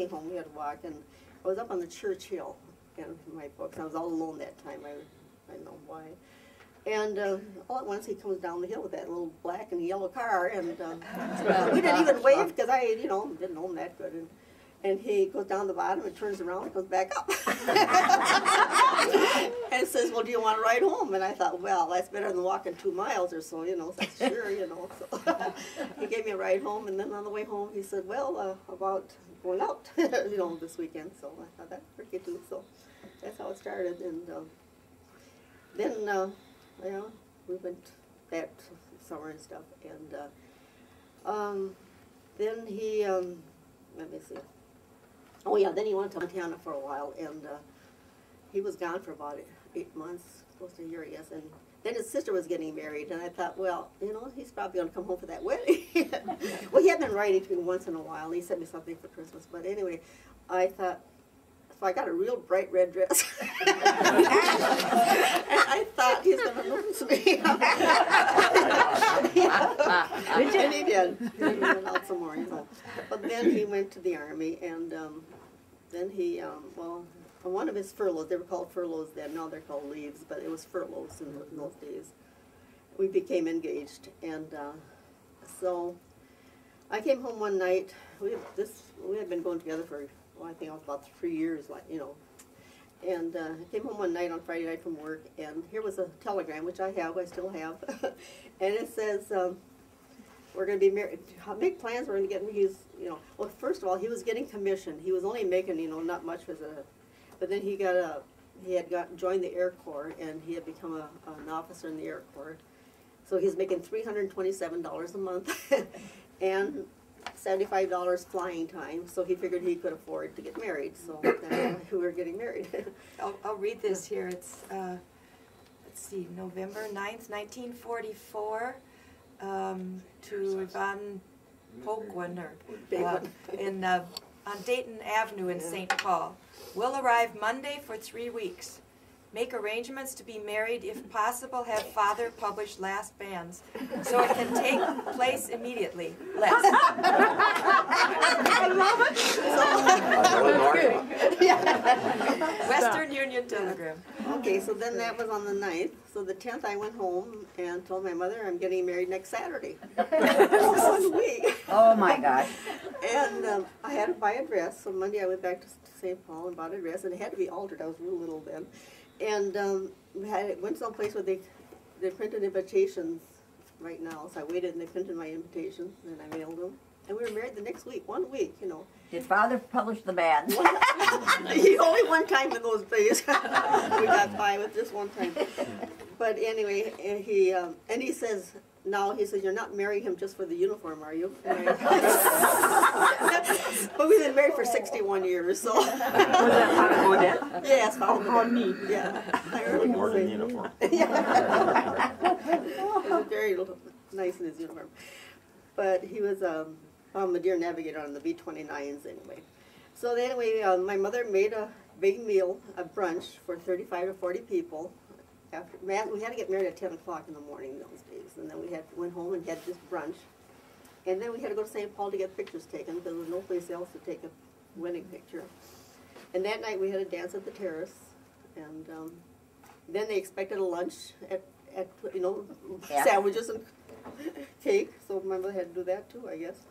home, we had to walk, and I was up on the church hill in my books. I was all alone that time, I don't know why. And all at once he comes down the hill with that little black and yellow car, and we didn't even wave because I, you know, didn't know him that good. And he goes down the bottom and turns around and goes back up. And says, well, do you want to ride home? And I thought, well, that's better than walking 2 miles or so, you know. So I said, sure, you know. So he gave me a ride home, and then on the way home he said, well, about going out, you know, this weekend. So I thought that's pretty good too. So that's how it started. And then, you know, we went that summer and stuff. And then he, let me see. Oh yeah, then he went to Montana for a while, and he was gone for about 8 months, close to a year, I guess. And then his sister was getting married, and I thought, well, you know, he's probably going to come home for that wedding. Well, he had been writing to me once in a while, and he sent me something for Christmas. But anyway, I thought, so I got a real bright red dress. And I thought he's going to notice me. And he did. He went out some more, you know. But then he went to the Army, and then he, well, on one of his furloughs, they were called furloughs then, now they're called leaves, but it was furloughs in those days. We became engaged, and so I came home one night. We had been going together for, well, I think it was about 3 years, like, you know. And I came home one night on Friday night from work, and here was a telegram, which I still have, and it says, we're going to be married, make plans, we're going to get married. You know, well, first of all, he was getting commission. He was only making, you know, not much as a, but then he got he had joined the Air Corps, and he had become an officer in the Air Corps. So he's making $327 a month and $75 flying time. So he figured he could afford to get married. So that's why we were getting married. I'll read this here. It's, let's see, November 9th, 1944, to Yvonne Polkwin, on Dayton Avenue in St. Paul. Will arrive Monday for 3 weeks. Make arrangements to be married, if possible. Have father publish last banns so it can take place immediately. Les. I love it. Western Union Telegram. Okay, so then that was on the 9th. So the 10th I went home and told my mother I'm getting married next Saturday. 1 week. Oh my gosh. And I had to buy a dress. So Monday I went back to St. Paul and bought a dress, and it had to be altered. I was real little then. And went someplace where they printed invitations right now. So I waited and they printed my invitations and I mailed them. And we were married the next week, 1 week, you know. Did father publish the banns? Only one time in those days. We got by with this one time. But anyway, he says, no, he says, you're not marrying him just for the uniform, are you? But we've been married for 61 years, so. Was that Father Odette? Yes, Father How neat. Yeah. More than uniform. Yeah. He was very nice in his uniform. But he was a Bombardier navigator on the B-29s anyway. So anyway, my mother made a big meal, a brunch for 35 to 40 people. We had to get married at 10 o'clock in the morning those days, and then we went home and had this brunch. And then we had to go to St. Paul to get pictures taken because there was no place else to take a wedding picture. And that night we had a dance at the Terrace, and then they expected a lunch at sandwiches and cake, so my mother had to do that too, I guess.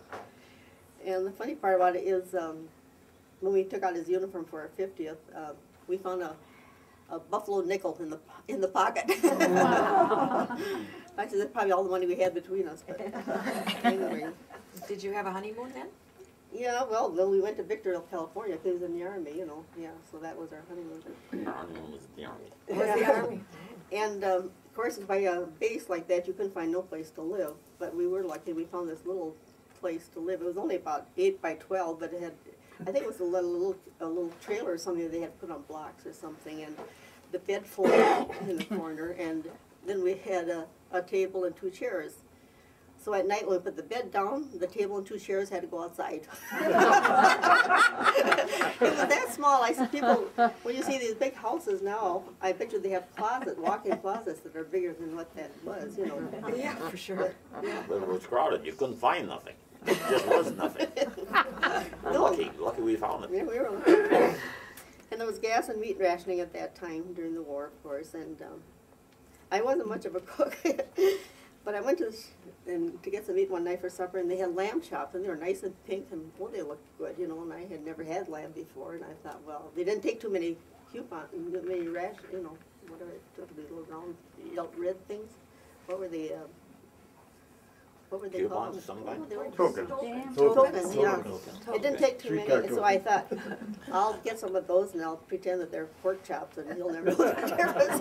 And the funny part about it is when we took out his uniform for our 50th, we found a buffalo nickel in the pocket. I said that's probably all the money we had between us. But anyway. Did you have a honeymoon then? Yeah, well, then we went to Victorville, California, because he was in the Army, you know. Yeah, so that was our honeymoon. Our honeymoon was the Army. Was the Army? And of course, by a base like that, you couldn't find no place to live. But we were lucky; we found this little place to live. It was only about 8 by 12, but it had, I think it was a little trailer or something that they had put on blocks or something, and the bed floor in the corner, and then we had a table and 2 chairs. So at night when we put the bed down, the table and 2 chairs had to go outside. It was that small. I said, people, when you see these big houses now, I bet you they have walk-in closets that are bigger than what that was, you know. Yeah, for sure. But it was crowded. You couldn't find nothing. It just was nothing. We're lucky we found it. Yeah, we were lucky. And there was gas and meat rationing at that time during the war, of course, and I wasn't much of a cook. But I went to get some meat one night for supper, and they had lamb chops, and they were nice and pink, and well, they looked good, you know. And I had never had lamb before, and I thought, well, they didn't take too many coupons, many you know, whatever it took, the little round red things. What were they? What were they called? Coupons, something like Oh, they were Tokens. Tokens, yeah. It didn't take too Streetcar many, so I thought, I'll get some of those and I'll pretend that they're pork chops, and he'll never know the difference.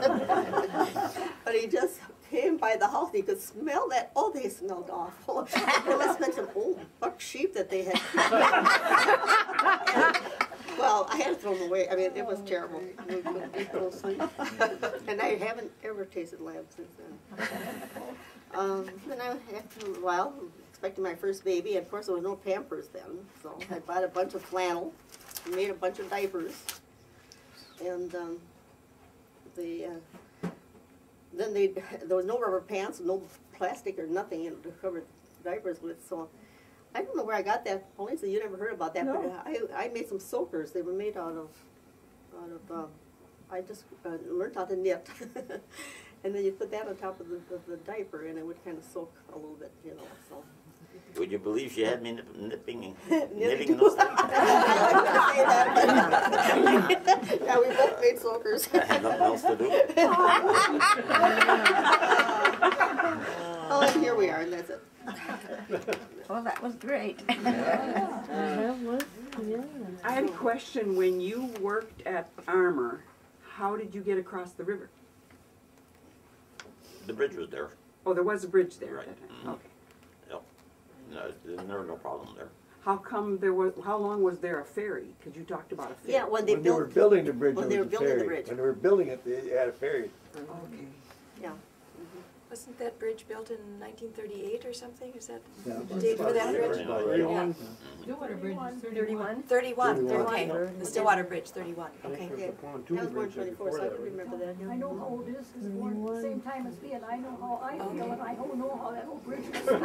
But he just came by the house, he could smell that. Oh, they smelled awful. There must have been some old buck sheep that they had. Well, I had to throw them away. I mean, it was terrible. And I haven't ever tasted lamb since then. Then after a while, expecting my first baby. Of course, there was no Pampers then, so I bought a bunch of flannel, and made a bunch of diapers, and then there was no rubber pants, no plastic or nothing, you know, to cover diapers with. So I don't know where I got that. Only so you never heard about that. No. But I made some soakers. They were made out of I just learned how to knit. And then you put that on top of the diaper, and it would kind of soak a little bit, you know. So. Would you believe she had me knitting in I those things? like to say that, but yeah, we both made soakers. Nothing else to do? Oh, and here we are, and that's it. Well, that was great. That was, yeah. I had a question. When you worked at Armour, how did you get across the river? The bridge was there. Oh, there was a bridge there Right. at that time. Mhm. Okay. Yep. No, there's never no problem there. How come how long was there a ferry? Because you talked about a ferry. Yeah, when they When they were built, building the bridge, when there they was were a building the ferry. bridge. When they were building it, they had a ferry. Okay. yeah. Wasn't that bridge built in 1938 or something? Is that Yeah. the date for that bridge? Very nice. Thirty-one. Stillwater Bridge is 31. 31. Okay. The Stillwater Bridge, 31. I think Okay. there's Yeah. a pontoon I was born bridge there 24, so I before can that. remember that. Yeah. I know how it is, because born at the same time as me, and I know how I feel, and I don't know how that whole bridge is. They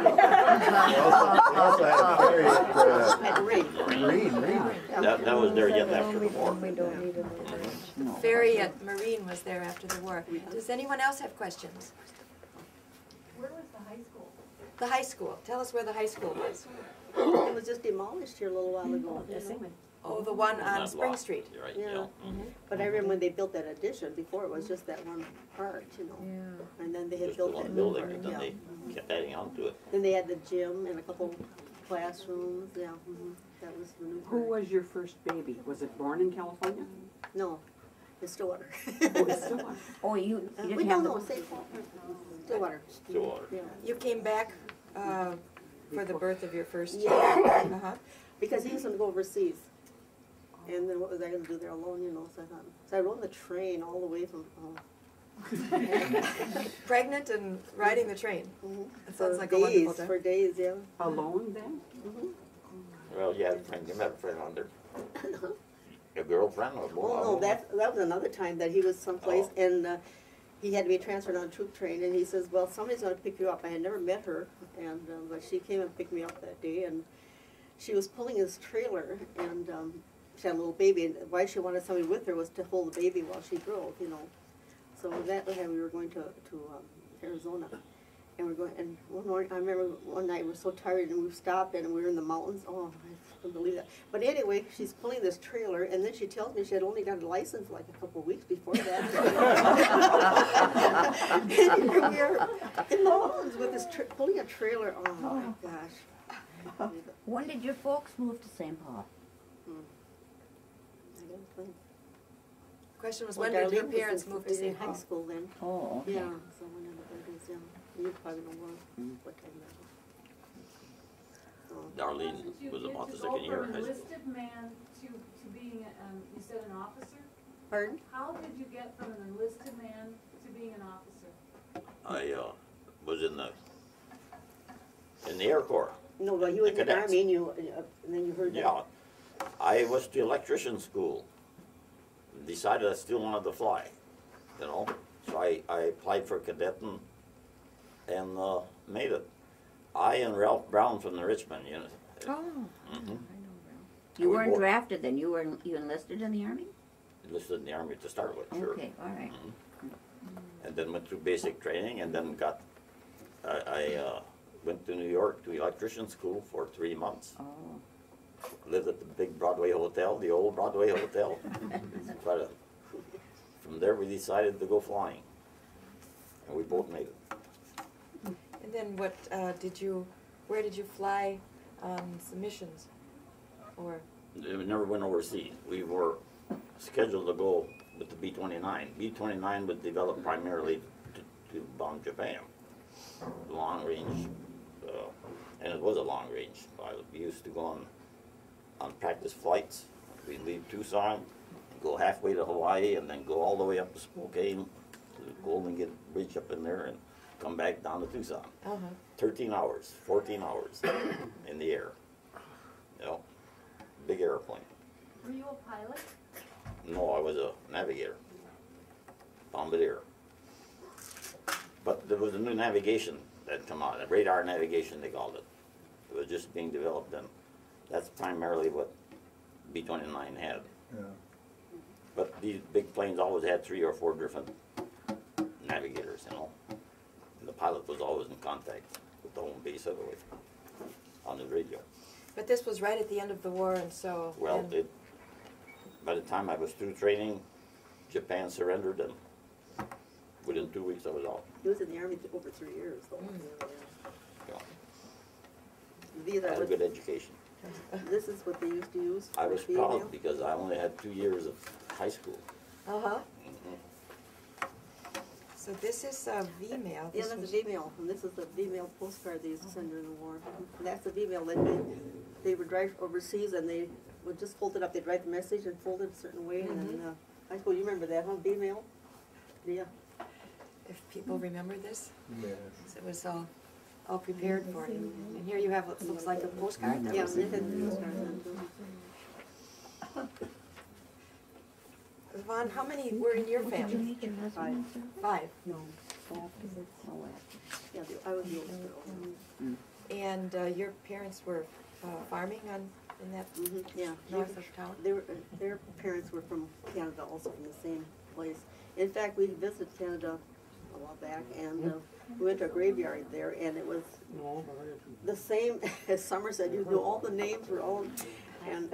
also had a ferry at At the rate. Marine. That was there yet after the war. We don't need a The ferry at Marine was there after the war. Does anyone else have questions? Where was the high school? The high school. Tell us where the high school was. It was just demolished here a little while ago. you know. Oh, the one on Not Spring lost. Street. You're right, Yeah. yeah. But I remember when they built that addition, before it was just that one part, you know. Yeah. And then they had Just the built one that new building, part, and then yeah. they kept adding on to it. Then they had the gym and a couple classrooms, yeah. That was the new Who part. was your first baby? Was it born in California? No, it's Stillwater. Oh, it's Stillwater. Oh, you We didn't don't have know, the, say Stillwater. Stillwater. Yeah. You came back for the birth of your first Yeah. child. Uh-huh. Because he was gonna go overseas. And then what was I gonna do there alone, you know, so I thought, so I rode the train all the way from home. Pregnant and riding the train. That sounds For like a wonderful days, time. for days, yeah. Alone then? Well, you had a friend, you met a friend on there. A girlfriend or more? Oh, no, that was another time that he was someplace Oh. and he had to be transferred on a troop train and he says, well, somebody's gonna pick you up. I had never met her and, but she came and picked me up that day and she was pulling his trailer and, she had a little baby and why she wanted somebody with her was to hold the baby while she drove, you know. So that was how we were going to Arizona. And we're going, and one morning, I remember one night we were so tired and we stopped and we were in the mountains. Oh, I couldn't believe that. But anyway, she's pulling this trailer and then she tells me she had only got a license like a couple of weeks before that. And here we are in the mountains with this, pulling a trailer. Oh my gosh. when did your folks move to St. Paul? I don't think. Question was, Well, when did your Darlene was parents in- move to was in St. high Paul? school then. Oh, okay. Yeah, so when in the 30s, yeah. You probably know what time that was. So, Darlene was about the second year of high school. enlisted man to being, you said an officer? Pardon? How did you get from an enlisted man to being an officer? I was in the Air Corps. No, well, you were in the cadets. army and then you heard that. Yeah, I was to electrician school. Decided I still wanted to fly, you know. So I applied for cadet and made it. I and Ralph Brown from the Richmond unit. Oh, Mhm. you We weren't both drafted then, you enlisted in the army? Enlisted in the Army to start with, sure. Okay, all right. And then went through basic training and then I went to New York to electrician school for 3 months. Oh, Lived at the big Broadway Hotel, the old Broadway Hotel. But, from there we decided to go flying. And we both made it. And then what where did you fly some missions? Or, We never went overseas. We were scheduled to go with the B-29. B-29 was developed primarily to bomb Japan. Long range, and it was a long range. We used to go on practice flights. We'd leave Tucson, go halfway to Hawaii, and then go all the way up to Spokane, to the Golden Gate Bridge up in there, and come back down to Tucson. 13 hours, 14 hours in the air. You know, big airplane. Were you a pilot? No, I was a navigator, bombardier. But there was a new navigation that had come out, radar navigation they called it. It was just being developed then. That's primarily what B-29 had. Yeah. But these big planes always had 3 or 4 different navigators, you know. And the pilot was always in contact with the home base anyway, on the radio. but this was right at the end of the war, and so. Well, and- by the time I was through training, Japan surrendered, and within 2 weeks I was out. He was in the army over 3 years, though. You know. These I are had a what, good education. this is what they used to use. I for was female. proud because I only had 2 years of high school. Uh-huh. So this is a V-mail. Yeah, This that's a was- V-mail, and this is the V-mail postcard they used to send during the war. And that's the V-mail that they would drive overseas and they would just fold it up. They'd write the message and fold it a certain way, and then, I suppose you remember that, huh, V-mail? Yeah. If people remember this, Yes. it was all prepared for you. And here you have what looks like a postcard. That Yeah, was- they had the postcard then, too. Yvonne, how many were in your family? Five. 5. No, afterwards, no after. Yeah, I was the oldest girl. And your parents were farming in that Yeah. north of town? Their parents were from Canada, also from the same place. In fact, we visited Canada a while back, and we went to a graveyard there, and it was the same as Somerset. You know, all the names were all, and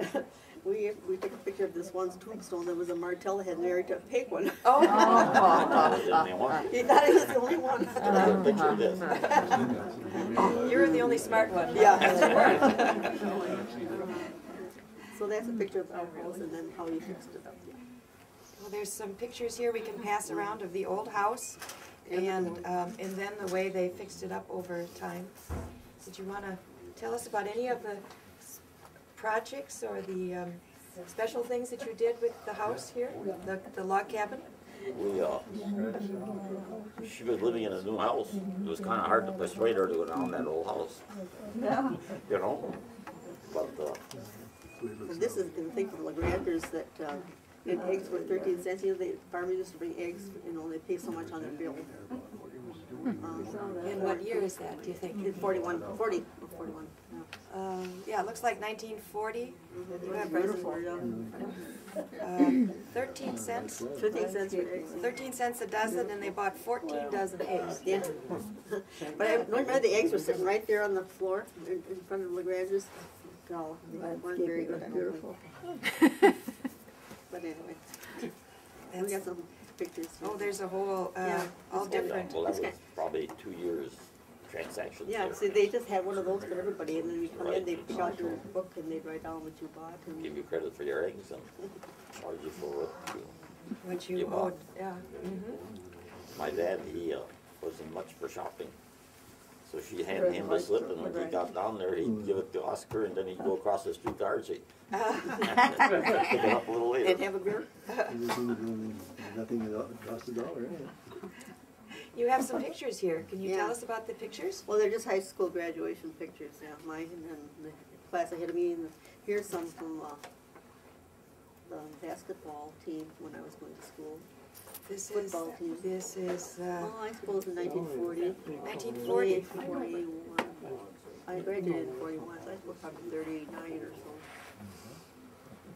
we took a picture of this one's tombstone. There was a Martell had married to a pig one. Oh, I was the only one. He thought he was the only one. I got a picture of this. you were the only smart one. Yeah. So that's a picture of our house, and then how you fixed it up. Well, there's some pictures here we can pass around of the old house, and then the way they fixed it up over time. Did you want to tell us about any of the projects or the special things that you did with the house here, the log cabin? She was living in a new house. It was kind of hard to persuade her to go down that old house. You know? But, And this is the thing from LaGrange's that and eggs were 13 cents. You know, the farmers used to bring eggs, you know, they pay so much on their bill. In what year is that, do you think? In 41, yeah. Yeah, it looks like 1940. You have Beautiful, 13 cents. 15 cents for eggs. 13 cents a dozen, and they bought 14 dozen eggs. Yeah. But I remember the eggs were sitting right there on the floor in front of LaGrange's. No, they weren't very good. Beautiful. But anyway, we got some pictures. Oh, there's a whole, Yeah. all different. well, that was probably 2 years transaction. Yeah, see, they just had one of those for everybody, and then you come in, they'd pick out your book, and they'd write down what you bought. And Give you credit for your eggs and charge you for What you You bought. owed, yeah. My dad, he wasn't much for shopping. So she handed him the slip, and when he got down there, he'd give it to Oscar, and then he'd go across the street to Archie. Pick it up a little and later. have a beer. Nothing costs $1, eh? You have some pictures here. Can you Yeah. tell us about the pictures? Well, they're just high school graduation pictures, yeah, mine and the class ahead of me. And here's some from the basketball team when I was going to school. This is, Football team. this is, Oh, I suppose in 1940. 1940. 41. I graduated in 41, so I suppose probably 39 or so.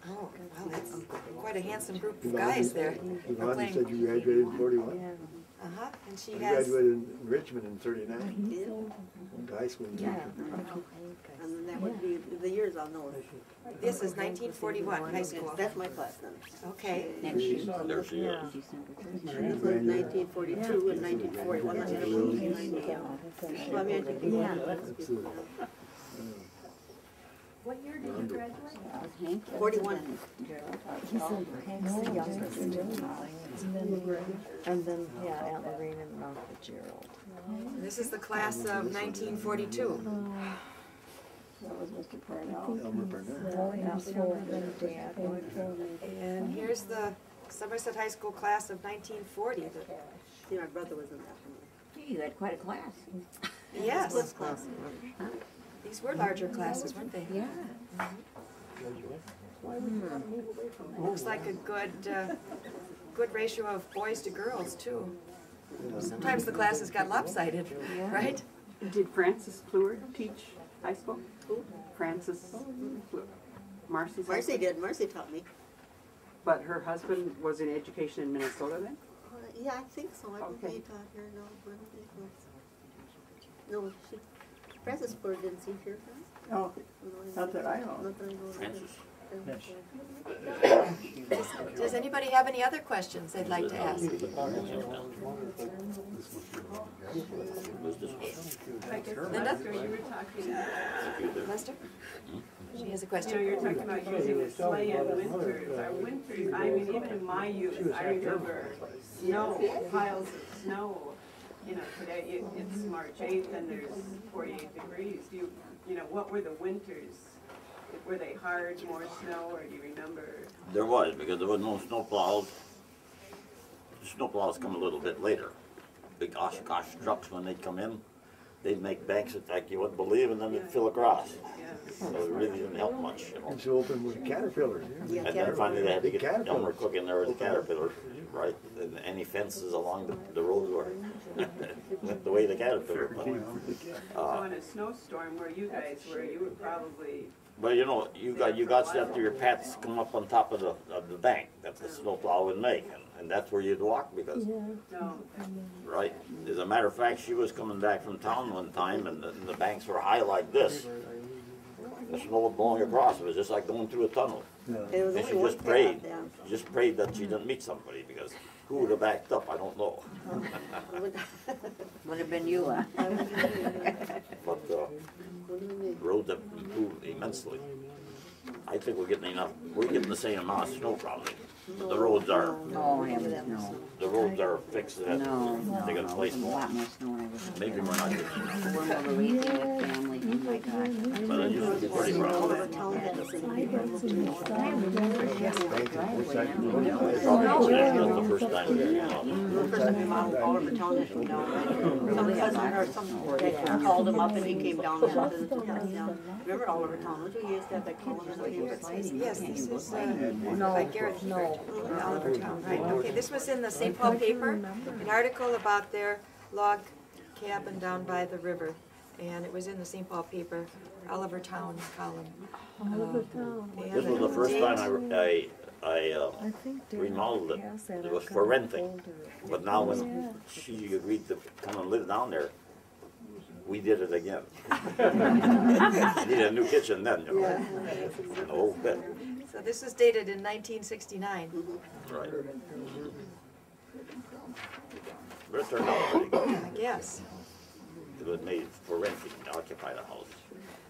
oh, wow, that's quite a handsome group of guys there. Yvonne, you said you graduated in 41? Uh-huh, and she I has, graduated in Richmond in 39. Yeah. Went to high school in Richmond. And then that would be the years I'll know. this is 1941, high school. That's my class then. Okay. There she is. And this was 1942 and 1941. That's what it was. Well, I mean, I think we Absolutely. What year did you graduate? 41. And then, yeah, Aunt Lorraine and Mount Fitzgerald. This is the class of 1942. That was Mr. Parnell. Elmer Parnell. And here's the Somerset High School class of 1940. See, my brother was in that one. You had quite a class. Yes, Split class. these were larger classes, weren't they? Yeah. Looks like a good ratio of boys to girls, too. Sometimes the classes got lopsided, right? Did Frances Fleur teach high school? Who? Frances Fleur. Marcy's Marcy husband? did. Marcy taught me. But her husband was in education in Minnesota then? Yeah, I think so. I don't think Okay. he taught here. No, I don't think so. No, she. Frances Ford didn't see here. Oh, not that I know. Not that I know of. Frances. Does anybody have any other questions they'd like to ask? Who's this one? Linda? You were talking, Lester? She has a you know, question. you're talking about using a sleigh in winters. Our winters, I mean, even in my youth, I remember snow, piles of snow. You know, today it's March 8th and there's 48 degrees. You know, what were the winters? Were they hard, more snow, or do you remember? There was, because there was no snow plows. The snow plows come a little bit later. Big Oshkosh trucks, when they'd come in, they'd make banks like you wouldn't believe, and then they'd fill across. So it really didn't help much, you know. It's open with caterpillars. And then finally they had to get Elmer Cook in there with the caterpillar, right? And any fences along the road were went the way the caterpillar. So in a snowstorm where you guys were, you would probably... But you know, you got set to your pats come up on top of the bank that the snowplow would make, and that's where you'd walk because, No. right? As a matter of fact, she was coming back from town one time, and the banks were high like this. The snow was blowing across. It was just like going through a tunnel. It was And she only just one prayed. path, She just prayed that she didn't meet somebody because who would have backed up? I don't know. Would have been you, huh? But the roads have improved immensely. I think we're getting enough. We're getting the same amount of snow probably. But the roads are. Oh, heavens, no. The roads are fixed. No, They got to place a more. lot more snow than I was. Maybe we're not getting enough. When we were raising a family, oh my God. But it used to be pretty rough. That's the first time. All over town that came down. Some cousin or some called him up and he came down there and visited us. Yeah. Remember all over town, don't you? He used to have that column in the paper. Yes, this is by Garrett Hebert in Oliver Town, right? Okay, this was in the St. Paul paper, an article about their log cabin down by the river. And it was in the St. Paul paper, Oliver Town column. This was the first time I remodeled it. It was for renting. But now when she agreed to come and live down there, we did it again. Needed a new kitchen then, you know. And a whole bed. So this was dated in 1969. Right. But it turned out pretty good. I guess. It was made for renting, to occupy the house.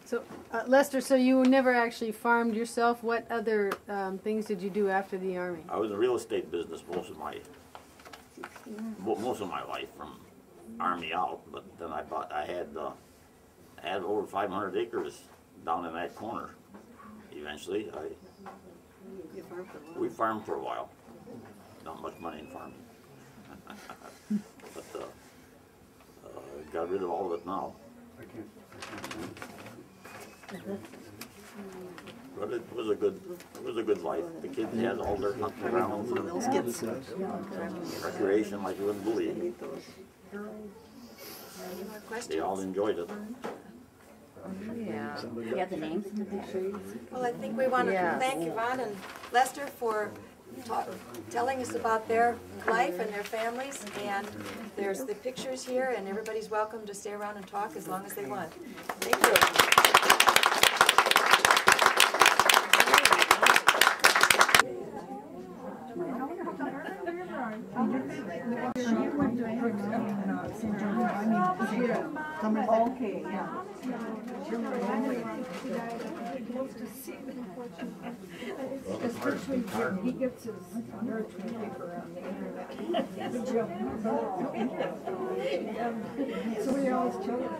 So, Lester, so you never actually farmed yourself. What other things did you do after the Army? I was in the real estate business most of my life, from Army out. But then I had over 500 acres down in that corner. Eventually, we farmed for a while. Not much money in farming, but got rid of all of it now. But it was a good life. The kids had all their hunting grounds and recreation like you wouldn't believe. Any more questions? They all enjoyed it. Yeah. You have the names in the picture? Well, I think we want to thank Yvonne and Lester for telling us about their life and their families. And there's the pictures here, and everybody's welcome to stay around and talk as long as they want. Thank you. Okay, yeah. Especially when he gets his nourishment paper on the internet. So we always tell him.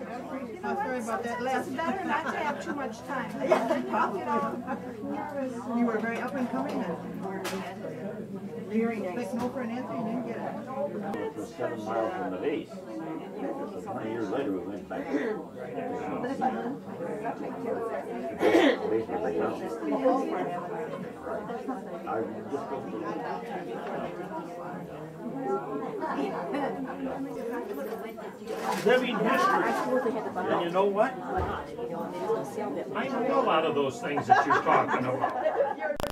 I'm sorry about that last. It's better not to have too much time. You were very up and coming then. Very nice. No for an answer, you didn't get it. It was 7 miles from the base. 20 years later, we went back. Living history. And you know what? I know a lot of those things that you're talking about.